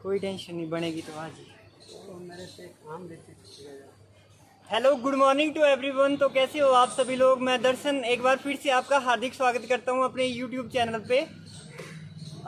कोई टेंशन नहीं, बनेगी तो आज ही। तो मेरे पे काम देते थे। Hello, good morning to everyone. तो कैसे हो आप सभी लोग? मैं दर्शन एक बार फिर से आपका हार्दिक स्वागत करता हूं अपने यूट्यूब चैनल पे।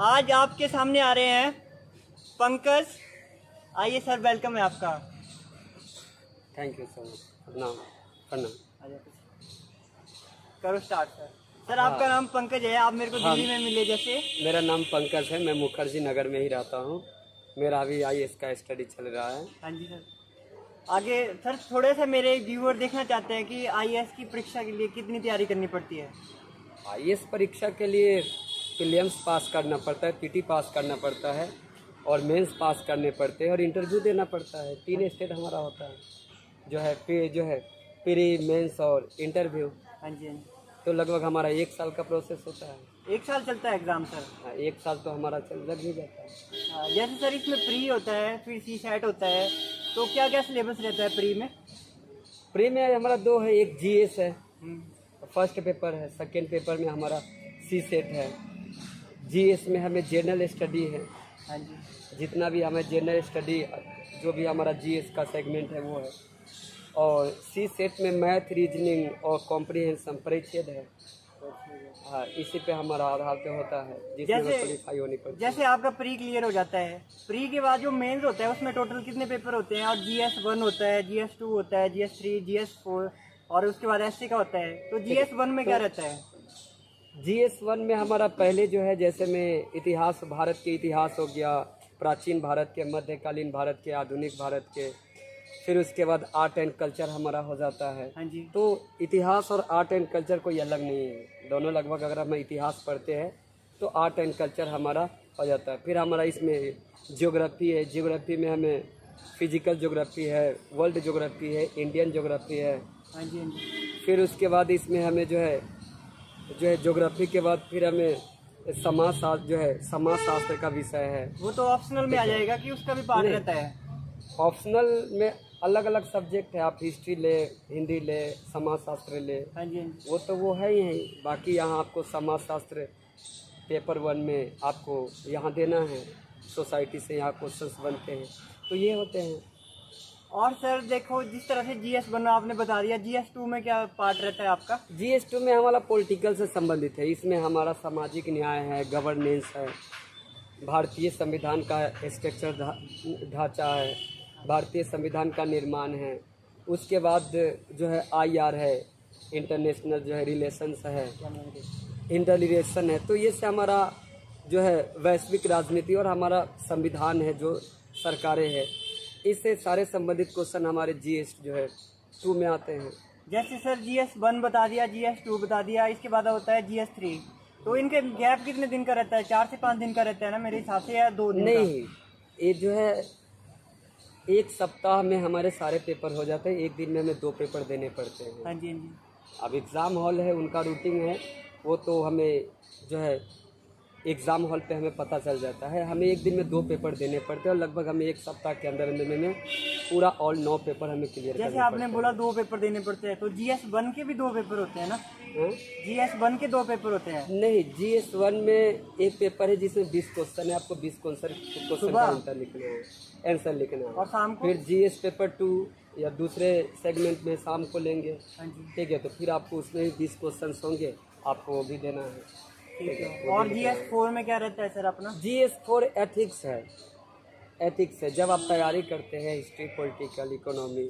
आज आपके सामने आ रहे हैं पंकज। आइए सर, वेलकम है आपका। Thank you so much. प्रणाम प्रणाम। करो स्टार्ट सर। सर आपका नाम पंकज है, आप मेरे को दिल्ली में मिले जैसे। मेरा नाम पंकज है, मैं मुखर्जी नगर में ही रहता हूँ। मेरा अभी IAS का स्टडी चल रहा है। हाँ जी सर। आगे सर, थोड़े से मेरे व्यूअर देखना चाहते हैं कि IAS की परीक्षा के लिए कितनी तैयारी करनी पड़ती है। IAS परीक्षा के लिए प्रीलिम्स पास करना पड़ता है, PT पास करना पड़ता है और मेंस पास करने पड़ते हैं और इंटरव्यू देना पड़ता है। 3 स्टेज हमारा होता है, जो है प्री, मेंस और इंटरव्यू। हाँ जी, हाँ जी। तो लगभग हमारा 1 साल का प्रोसेस होता है। 1 साल चलता है एग्जाम सर? हाँ, 1 साल तो हमारा लग ही जाता है। जैसे सर इसमें प्री होता है, फिर CSAT होता है, तो क्या क्या सिलेबस रहता है प्री में? प्री में हमारा 2 है, एक GS है, फर्स्ट पेपर है। सेकेंड पेपर में हमारा CSAT है। GS में हमें जनरल स्टडी है। हाँ जी। जितना भी हमें जनरल स्टडी, जो भी हमारा GS का सेगमेंट है वो है। और CSAT में मैथ, रीजनिंग और कॉम्प्रिहेंशन परिच्छेद है। हाँ, इसी पे हमारा आधार पे होता है, जिसमें क्वालिफाई होनी पड़ती है। जैसे आपका प्री क्लियर हो जाता है, प्री के बाद जो मेंस होता है उसमें टोटल कितने पेपर होते हैं? और GS1 होता है, GS2 होता है, GS3, GS4 और उसके बाद SC का होता है। तो GS1 में क्या रहता है? GS1 में हमारा पहले जो है, जैसे में इतिहास, भारत के इतिहास हो गया, प्राचीन भारत के, मध्यकालीन भारत के, आधुनिक भारत के। फिर उसके बाद आर्ट एंड कल्चर हमारा हो जाता है। हाँ जी। तो इतिहास और आर्ट एंड कल्चर कोई अलग नहीं है, दोनों लगभग। अगर हम इतिहास पढ़ते हैं तो आर्ट एंड कल्चर हमारा हो जाता है। फिर हमारा इसमें ज्योग्राफी है। ज्योग्राफी में हमें फिजिकल ज्योग्राफी है, वर्ल्ड ज्योग्राफी है, इंडियन ज्योग्राफी है। हाँ जी, हाँ जी। फिर उसके बाद इसमें हमें जो है ज्योग्राफी के बाद फिर हमें समाज शास्त्र का विषय है। वो तो ऑप्शनल में आ जाएगा कि उसका भी पार्ट रहता है? ऑप्शनल में अलग अलग सब्जेक्ट है, आप हिस्ट्री ले, हिंदी ले, समाज शास्त्र ले। हाँ जी, हाँ जी। वो तो वो है ही। बाकी यहाँ आपको समाज शास्त्र पेपर 1 में आपको यहाँ देना है। सोसाइटी से यहाँ क्वेश्चंस बनते हैं, तो ये होते हैं। और सर देखो, जिस तरह से GS1 आपने बता दिया, GS2 में क्या पार्ट रहता है आपका? GS2 में हमारा पॉलिटिकल से संबंधित है। इसमें हमारा सामाजिक न्याय है, गवर्नेंस है, भारतीय संविधान का स्ट्रक्चर ढांचा है, भारतीय संविधान का निर्माण है। उसके बाद जो है IR है, इंटरनेशनल जो है रिलेशंस है, इंटर रिलेशन है। तो ये से हमारा जो है वैश्विक राजनीति और हमारा संविधान है, जो सरकारें हैं, इससे सारे संबंधित क्वेश्चन हमारे GS2 में आते हैं। जैसे सर GS1 बता दिया, GS2 बता दिया, इसके बाद होता है GS3। तो इनके गैप कितने दिन का रहता है? 4 से 5 दिन का रहता है ना मेरे हिसाब से, या 2 दिन? नहीं, ये जो है 1 सप्ताह में हमारे सारे पेपर हो जाते हैं। 1 दिन में हमें 2 पेपर देने पड़ते हैं। हाँ जी, हाँ जी। अब एग्ज़ाम हॉल है, उनका रूटीन है, वो तो हमें जो है एग्ज़ाम हॉल पे हमें पता चल जाता है। हमें 1 दिन में 2 पेपर देने पड़ते हैं और लगभग हमें 1 सप्ताह के अंदर में पूरा ऑल 9 पेपर हमें क्लियर जैसे आपने बोला 2 पेपर देने पड़ते हैं, तो GS1 के भी 2 पेपर होते हैं ना? GS1 के 2 पेपर होते हैं? नहीं, GS1 में 1 पेपर है जिसमें 20 क्वेश्चन है। आपको 20 क्वेश्चन का आंसर लिखना है। और शाम को फिर GS पेपर 2 या दूसरे सेगमेंट में शाम को लेंगे। हाँ जी। ठीक है, तो फिर आपको उसमें भी 20 क्वेश्चन होंगे, आपको वो भी देना है। ठीक है। और GS4 में क्या रहता है सर अपना? GS4 एथिक्स है। एथिक्स है, जब आप तैयारी करते हैं हिस्ट्री, पॉलिटिकल, इकोनॉमी,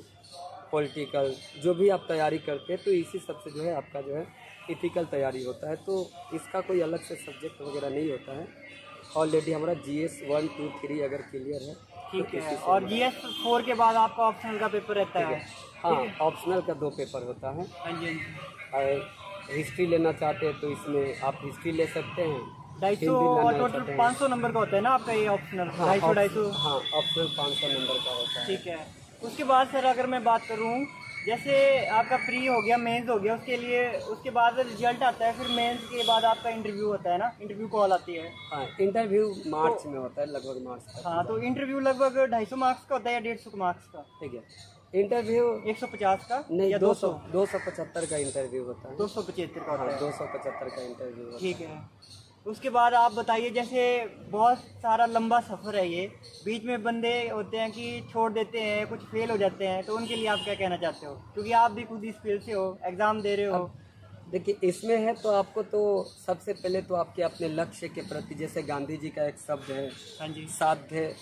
पॉलिटिकल, जो भी आप तैयारी करते हैं, तो इसी सबसे जो है आपका जो है इथिकल तैयारी होता है। तो इसका कोई अलग से सब्जेक्ट वगैरह नहीं होता है। ऑलरेडी हमारा GS1, 2, 3 अगर क्लियर है। ठीक है। और GS4 के बाद आपका ऑप्शनल का पेपर रहता है? हाँ, ऑप्शनल का 2 पेपर होता है। हाँ जी, हाँ जी। हिस्ट्री लेना चाहते हैं तो इसमें आप हिस्ट्री ले सकते हैं। 250 और टोटल 500 नंबर का होता है ना आपका ये ऑप्शनल? 250। हाँ, ऑप्शनल 500 नंबर का होता है। ठीक है। उसके बाद सर अगर मैं बात करूँ, जैसे आपका प्री हो गया, मेंस हो गया, उसके लिए उसके बाद रिजल्ट आता है, फिर मेंस के बाद आपका इंटरव्यू होता है ना? इंटरव्यू कॉल आती है। हाँ, इंटरव्यू मार्च में होता है, लगभग मार्च तक। हाँ, तो इंटरव्यू लगभग 250 मार्क्स का होता है या 150 मार्क्स का? ठीक है, इंटरव्यू 150 का नहीं, या 200? 275 का इंटरव्यू होता है। 275 का होता है। 275 का इंटरव्यू होता है। ठीक है। उसके बाद आप बताइए, जैसे बहुत सारा लंबा सफ़र है ये, बीच में बंदे होते हैं कि छोड़ देते हैं, कुछ फेल हो जाते हैं, तो उनके लिए आप क्या कहना चाहते हो, क्योंकि आप भी खुद इस फील्ड से हो, एग्ज़ाम दे रहे हो। अब देखिए, इसमें है तो आपको तो सबसे पहले तो आपके अपने लक्ष्य के प्रति, जैसे गांधी जी का एक शब्द है, हाँ जी। साध्य।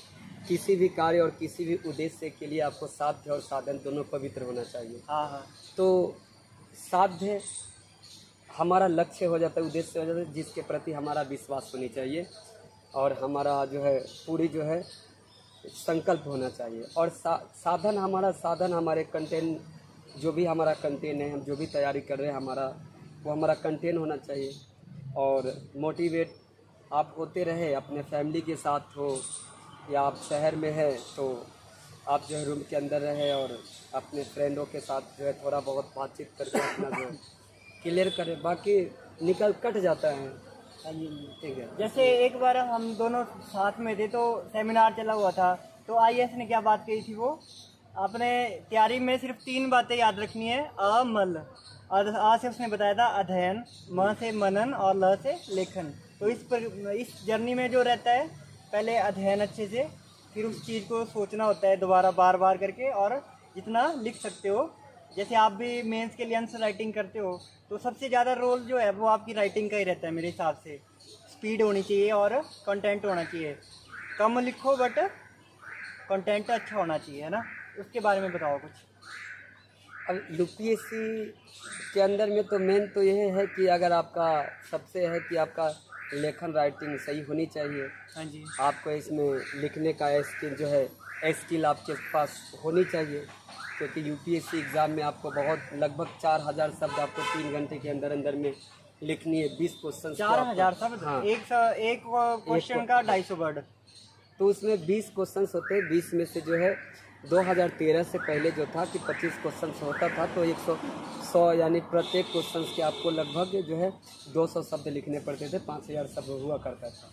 किसी भी कार्य और किसी भी उद्देश्य के लिए आपको साध्य और साधन दोनों पवित्र होना चाहिए। हाँ हाँ। तो साध्य हमारा लक्ष्य हो जाता है, उद्देश्य हो जाता है, जिसके प्रति हमारा विश्वास होनी चाहिए और हमारा जो है पूरी जो है संकल्प होना चाहिए। और साधन, हमारा साधन हमारे कंटेंट, जो भी हमारा कंटेंट है, हम जो भी तैयारी कर रहे हैं वो हमारा कंटेंट होना चाहिए। और मोटिवेट आप होते रहे, अपने फैमिली के साथ हो या आप शहर में है तो आप जो है रूम के अंदर रहे और अपने फ्रेंडों के साथ जो है थोड़ा बहुत बातचीत करके अपना जो क्लियर करें, बाकी निकल कट जाता है। हाँ जी। ठीक है। जैसे एक बार हम दोनों साथ में थे तो सेमिनार चला हुआ था, तो आईएएस ने क्या बात कही थी, वो आपने तैयारी में सिर्फ 3 बातें याद रखनी है। अमल, आ से उसने बताया था अध्ययन, म से मनन और ल से लेखन। तो इस जर्नी में जो रहता है, पहले अध्ययन अच्छे से, फिर उस चीज़ को सोचना होता है दोबारा बार बार करके, और जितना लिख सकते हो। जैसे आप भी मेंस के लिए आंसर राइटिंग करते हो, तो सबसे ज़्यादा रोल जो है वो आपकी राइटिंग का ही रहता है मेरे हिसाब से। स्पीड होनी चाहिए और कंटेंट होना चाहिए, कम लिखो बट कंटेंट अच्छा होना चाहिए, है ना। उसके बारे में बताओ कुछ। अब यूपीएससी के अंदर में तो मेन तो यह है कि अगर आपका सबसे है कि आपका लेखन राइटिंग सही होनी चाहिए। हाँ जी। आपको इसमें लिखने का स्किल जो है स्किल आपके पास होनी चाहिए, क्योंकि यूपीएससी एग्ज़ाम में आपको बहुत लगभग 4000 शब्द आपको 3 घंटे के अंदर अंदर में लिखनी है। 20 क्वेश्चन 4000 शब्द। हाँ, एक क्वेश्चन का 250 वर्ड। तो उसमें 20 क्वेश्चन होते हैं। 20 में से जो है 2013 से पहले जो था कि 25 क्वेश्चन होता था, तो 100 यानी प्रत्येक क्वेश्चन के आपको लगभग जो है 200 शब्द लिखने पड़ते थे। 5000 शब्द हुआ करता था।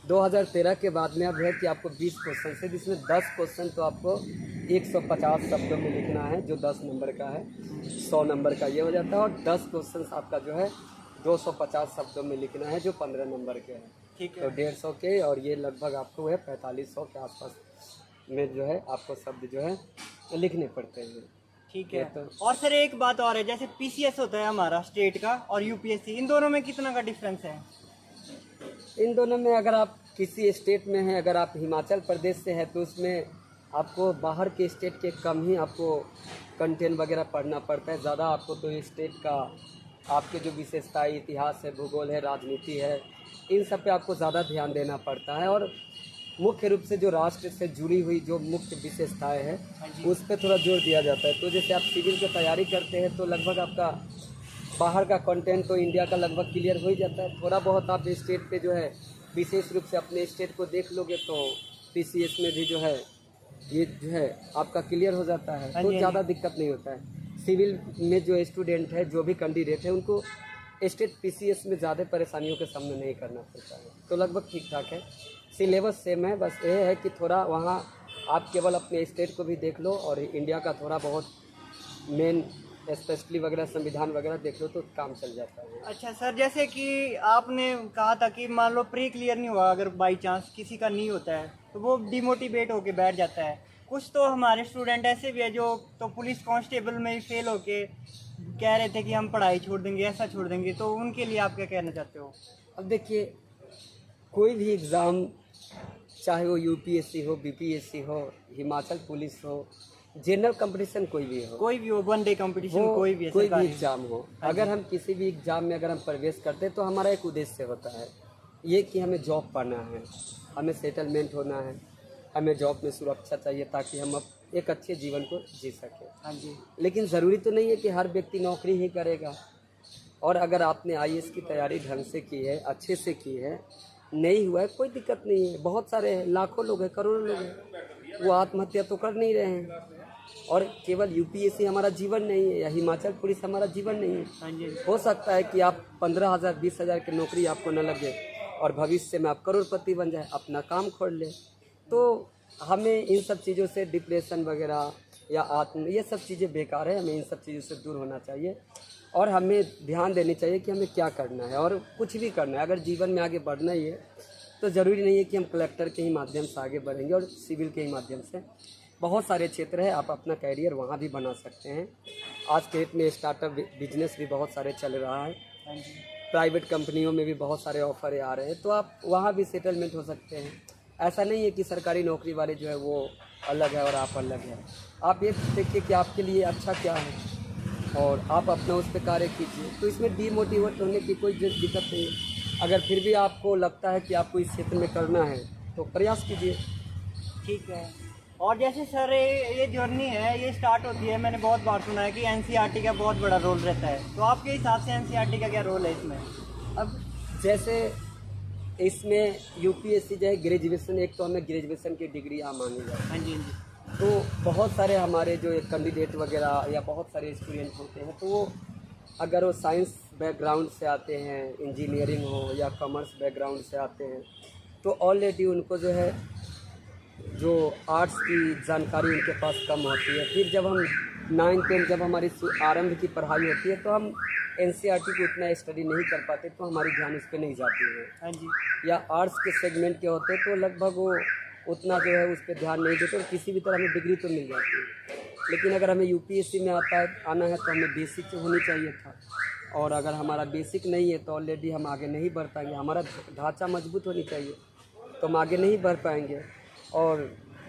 2013 के बाद में अब है कि आपको 20 क्वेश्चन से, जिसमें 10 क्वेश्चन तो आपको 150 शब्दों में लिखना है, जो 10 नंबर का है। 100 नंबर का ये हो जाता है, और 10 क्वेश्चन आपका जो है 250 शब्दों में लिखना है, जो 15 नंबर के हैं। ठीक तो है। 150 के, और ये लगभग आपको है 4500 के आसपास में जो है आपको शब्द जो है लिखने पड़ते हैं। ठीक है। तो और सर एक बात और है, जैसे पीसीएस होता है हमारा स्टेट का और यूपीएससी, इन दोनों में कितना का डिफरेंस है? इन दोनों में अगर आप किसी स्टेट में हैं, अगर आप हिमाचल प्रदेश से हैं, तो उसमें आपको बाहर के स्टेट के कम ही आपको कंटेंट वगैरह पढ़ना पड़ता है। ज़्यादा आपको तो स्टेट का आपके जो विशेषताएं, इतिहास है, भूगोल है, राजनीति है, इन सब पे आपको ज़्यादा ध्यान देना पड़ता है। और मुख्य रूप से जो राष्ट्र से जुड़ी हुई जो मुख्य विशेषताएं हैं, उस पर थोड़ा जोर दिया जाता है। तो जैसे आप सिविल की तैयारी करते हैं, तो लगभग आपका बाहर का कंटेंट तो इंडिया का लगभग क्लियर हो ही जाता है। थोड़ा बहुत आप स्टेट पे जो है विशेष रूप से अपने स्टेट को देख लोगे, तो पीसीएस में भी जो है ये जो है आपका क्लियर हो जाता है, तो ज़्यादा दिक्कत नहीं होता है। सिविल में जो स्टूडेंट है, जो भी कैंडिडेट है, उनको स्टेट पीसीएस में ज़्यादा परेशानियों का सामना नहीं करना पड़ता है, तो लगभग ठीक ठाक है। सिलेबस सेम है, बस ये है कि थोड़ा वहाँ आप केवल अपने स्टेट को भी देख लो और इंडिया का थोड़ा बहुत मेन स्पेशली वगैरह संविधान वगैरह देख लो, तो काम चल जाता है। अच्छा सर, जैसे कि आपने कहा था कि मान लो प्री क्लियर नहीं हुआ, अगर बाई चांस किसी का नहीं होता है, तो वो डिमोटिवेट होके बैठ जाता है। कुछ तो हमारे स्टूडेंट ऐसे भी है जो तो पुलिस कांस्टेबल में ही फेल होके कह रहे थे कि हम पढ़ाई छोड़ देंगे, ऐसा छोड़ देंगे, तो उनके लिए आप क्या कहना चाहते हो? अब देखिए, कोई भी एग्ज़ाम, चाहे वो यूपीएससी हो, बीपीएससी हो, हिमाचल पुलिस हो, जनरल कंपटीशन कोई भी हो, वन डे कंपटीशन, कोई भी एग्ज़ाम हो, अगर हम किसी भी एग्ज़ाम में अगर हम प्रवेश करते हैं, तो हमारा एक उद्देश्य होता है ये कि हमें जॉब पाना है, हमें सेटलमेंट होना है, हमें जॉब में सुरक्षा चाहिए, ताकि हम अब एक अच्छे जीवन को जी सकें। हाँ जी। लेकिन ज़रूरी तो नहीं है कि हर व्यक्ति नौकरी ही करेगा। और अगर आपने आईएएस की तैयारी ढंग से की है, अच्छे से की है, नहीं हुआ है, कोई दिक्कत नहीं है। बहुत सारे लाखों लोग हैं, करोड़ों लोग हैं, वो आत्महत्या तो कर नहीं रहे हैं। और केवल यूपीएससी हमारा जीवन नहीं है, या हिमाचल पुलिस हमारा जीवन नहीं है। हाँ जी। हो सकता है कि आप 15,000 20,000 की नौकरी आपको न लगे और भविष्य में आप करोड़पति बन जाए, अपना काम खोल ले। तो हमें इन सब चीज़ों से, डिप्रेशन वगैरह या ये सब चीज़ें बेकार है, हमें इन सब चीज़ों से दूर होना चाहिए। और हमें ध्यान देनी चाहिए कि हमें क्या करना है और कुछ भी करना है। अगर जीवन में आगे बढ़ना ही है तो ज़रूरी नहीं है कि हम कलेक्टर के ही माध्यम से आगे बढ़ेंगे और सिविल के ही माध्यम से। बहुत सारे क्षेत्र है, आप अपना कैरियर वहाँ भी बना सकते हैं। आज के डेट में स्टार्टअप बिजनेस भी बहुत सारे चल रहा है, प्राइवेट कंपनियों में भी बहुत सारे ऑफर आ रहे हैं, तो आप वहाँ भी सेटलमेंट हो सकते हैं। ऐसा नहीं है कि सरकारी नौकरी वाले जो है वो अलग है और आप अलग हैं। आप ये देखिए कि आपके लिए अच्छा क्या है और आप अपना उस पर कार्य कीजिए, तो इसमें डीमोटिवेट होने की कोई दिक्कत नहीं है। अगर फिर भी आपको लगता है कि आपको इस क्षेत्र में करना है तो प्रयास कीजिए। ठीक है। और जैसे सर ये जर्नी है, ये स्टार्ट होती है, मैंने बहुत बार सुना है कि एनसीईआरटी का बहुत बड़ा रोल रहता है, तो आपके हिसाब से एनसीईआरटी का क्या रोल है इसमें? अब जैसे इसमें यूपीएससी जो है ग्रेजुएशन, एक तो हमें ग्रेजुएशन की डिग्री यहाँ मांगी जाती है। हाँ जी, हाँ जी। तो बहुत सारे हमारे जो कैंडिडेट वगैरह या बहुत सारे स्टूडेंट होते हैं, तो वो अगर वो साइंस बैकग्राउंड से आते हैं, इंजीनियरिंग हो या कॉमर्स बैकग्राउंड से आते हैं, तो ऑलरेडी उनको जो है जो आर्ट्स की जानकारी उनके पास कम होती है। फिर जब हम 9-10 जब हमारी आरंभ की पढ़ाई होती है तो हम एनसीईआरटी को उतना स्टडी नहीं कर पाते, तो हमारी ध्यान उस पर नहीं जाती है। हाँ जी। या आर्ट्स के सेगमेंट के होते तो लगभग वो उतना जो है उस पर ध्यान नहीं देते और किसी भी तरह हमें डिग्री तो मिल जाती है। लेकिन अगर हमें यूपीएससी में आना है तो हमें बेसिक तो होनी चाहिए था, और अगर हमारा बेसिक नहीं है तो ऑलरेडी हम आगे नहीं बढ़ पाएंगे। हमारा ढांचा मजबूत होनी चाहिए तो हम आगे नहीं बढ़ पाएंगे। और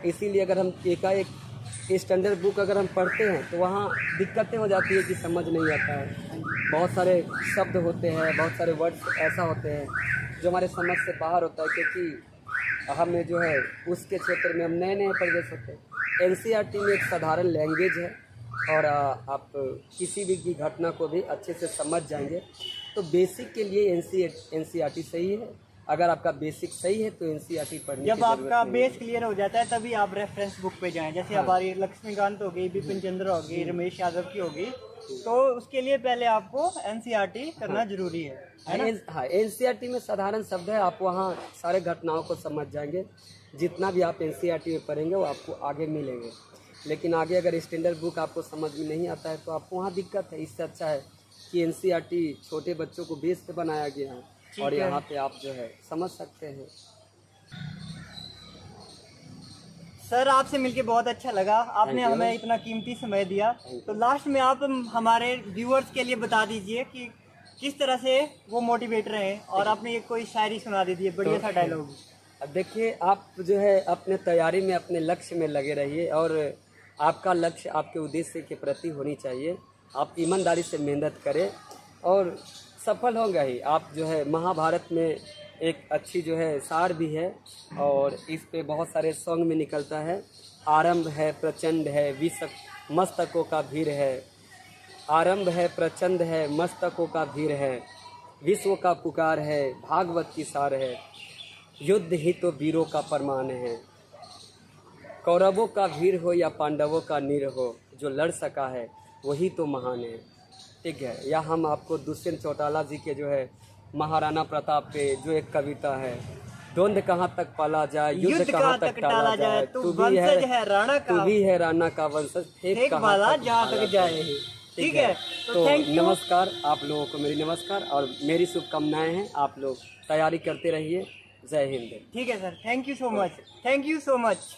इसीलिए अगर हम एकाएक स्टैंडर्ड बुक अगर हम पढ़ते हैं तो वहाँ दिक्कतें हो जाती है कि समझ नहीं आता है। बहुत सारे शब्द होते हैं, बहुत सारे वर्ड्स ऐसा होते हैं जो हमारे समझ से बाहर होता है, क्योंकि हमें जो है उसके क्षेत्र में हम नए नए परिवेश होते हैं। एनसीईआरटी में एक साधारण लैंग्वेज है और आप किसी भी की घटना को भी अच्छे से समझ जाएंगे। तो बेसिक के लिए एनसीईआरटी सही है। अगर आपका बेसिक सही है तो एनसीईआरटी पढ़ने की जब जरूरत आपका नहीं बेस है। क्लियर हो जाता है तभी आप रेफरेंस बुक पे जाएं। जैसे हमारी लक्ष्मीकांत हो गई, बिपिन चंद्र हो गई, रमेश यादव की होगी, तो उसके लिए पहले आपको एनसीईआरटी करना जरूरी है ना? हाँ, एनसीईआरटी में साधारण शब्द है, आप वहाँ सारे घटनाओं को समझ जाएंगे। जितना भी आप एनसीईआरटी में पढ़ेंगे वो आपको आगे मिलेंगे। लेकिन आगे अगर स्टैंडर्ड बुक आपको समझ में नहीं आता है तो आपको वहाँ दिक्कत है। इससे अच्छा है कि एनसीईआरटी छोटे बच्चों को बेस पे बनाया गया है और यहाँ पे आप जो है समझ सकते हैं। सर आपसे मिलके बहुत अच्छा लगा, आपने हमें इतना कीमती समय दिया। तो लास्ट में आप हमारे व्यूअर्स के लिए बता दीजिए कि किस तरह से वो मोटिवेट रहे, और आपने ये कोई शायरी सुना दीजिए, बढ़िया सा डायलॉग। अब देखिए, आप जो है अपने तैयारी में अपने लक्ष्य में लगे रहिए और आपका लक्ष्य आपके उद्देश्य के प्रति होनी चाहिए। आप ईमानदारी से मेहनत करें और सफल होगा ही। आप जो है महाभारत में एक अच्छी जो है सार भी है और इस पे बहुत सारे सॉन्ग में निकलता है। आरंभ है प्रचंड है विश्व मस्तकों का भीड़ है, आरंभ है प्रचंड है मस्तकों का भीड़ है, विश्व का पुकार है भागवत की सार है, युद्ध ही तो वीरों का फरमान है। कौरवों का भीड़ हो या पांडवों का नीर हो, जो लड़ सका है वही तो महान है। ठीक है। या हम आपको दुष्यंत चौटाला जी के जो है महाराणा प्रताप पे जो एक कविता है, द्वंद्व कहाँ तक पाला जाए युद्ध कहाँ तक टाला जाए, तू भी है राणा का वंशज, फेंक भाला जहाँ तक जाए। ठीक है। तो नमस्कार आप लोगों को, मेरी नमस्कार और मेरी शुभकामनाएं हैं। आप लोग तैयारी करते रहिए। जय हिंद। ठीक है sir, thank you so much, thank you so much.